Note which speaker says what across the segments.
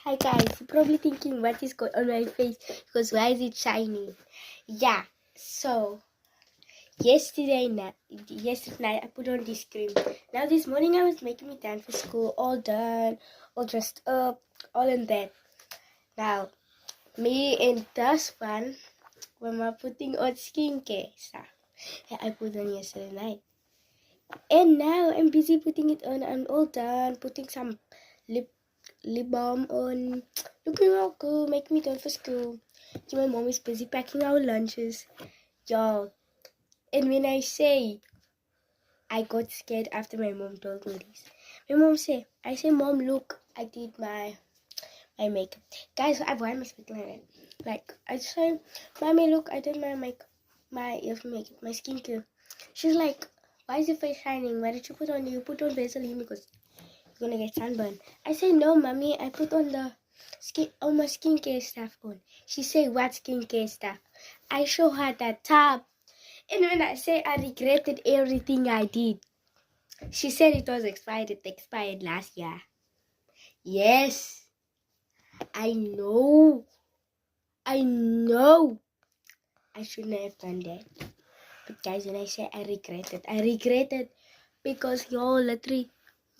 Speaker 1: Hi guys, you're probably thinking what is going on my face because why is it shiny? Yeah, so yesterday night I put on this cream. Now this morning I was making me done for school, all done, all dressed up, all in bed. Now me and this one we're putting on skincare stuff that I put on yesterday night. And now I'm busy putting it on. I'm all done, putting some lip balm on, looking all good, making me done for school. My mom is busy packing our lunches, y'all. And when I say I got scared after my mom told me this, my mom said, Mom, look, I did my makeup. Guys, why am I speaking like that? Like, I say, Mommy, look, I did my makeup, my skincare. She's like, why is your face shining? Why did you put on? You put on Vaseline because you're gonna get sunburn. I say, no, Mommy, I put on all my skincare stuff on. She say, what skincare stuff? I show her that tab. And when I say I regretted everything I did, she said it was expired. It expired last year. Yes, I know. I shouldn't have done that. But guys, when I say I regretted because y'all literally,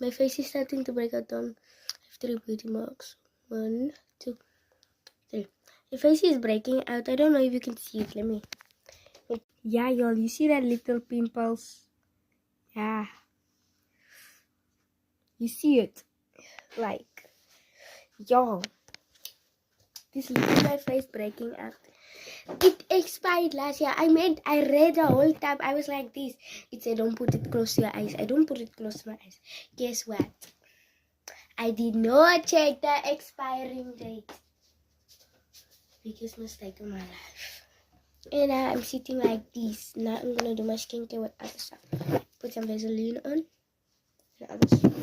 Speaker 1: my face is starting to break out on 3 beauty marks. 1, 2, 3. Your face is breaking out. I don't know if you can see it. Let me. Yeah, y'all, you see that little pimples? Yeah. You see it? Like, y'all, this little my face breaking out. It expired last year. I read the whole tab. I was like this. It said don't put it close to your eyes. I don't put it close to my eyes. Guess what? I did not check the expiring date. Biggest mistake of my life. And I'm sitting like this. Now I'm gonna do my skincare with other stuff. Put some Vaseline on. And other stuff.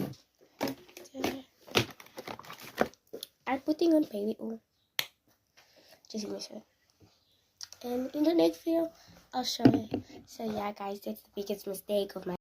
Speaker 1: I'm putting on baby oil. Just give me a second. And in the next video, I'll show you. So yeah, guys, that's the biggest mistake of my